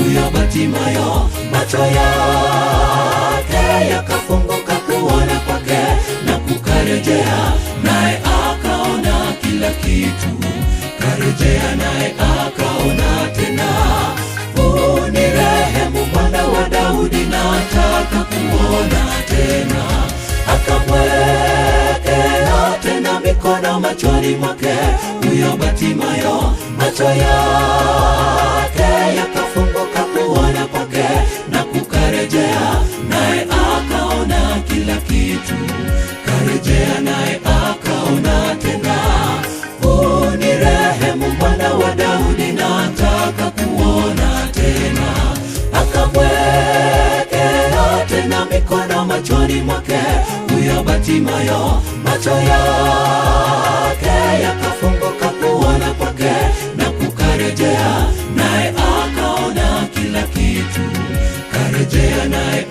huyo Batimayo macho yake yakafunguka kuona kwake, na kukarejea naye akaona kila kitu. Karejea naye akaona tena, unirehemu Mwana wa Daudi, nataka kuona tena. Akamwekea tena mikono machoni mwake, huyo Batimayo macho yake yakafunguka kuona kwake, na kukarejea naye akaona kila kitu. Karejea naye akaona tena, unirehemu Mwana wa Daudi, nataka kuona tena. Akamwekea tena mikono machoni mwake, huyo Batimayo macho yake yakafunguka kuona kwake, na kukarejea naye akaona kila kitu. Karejea naye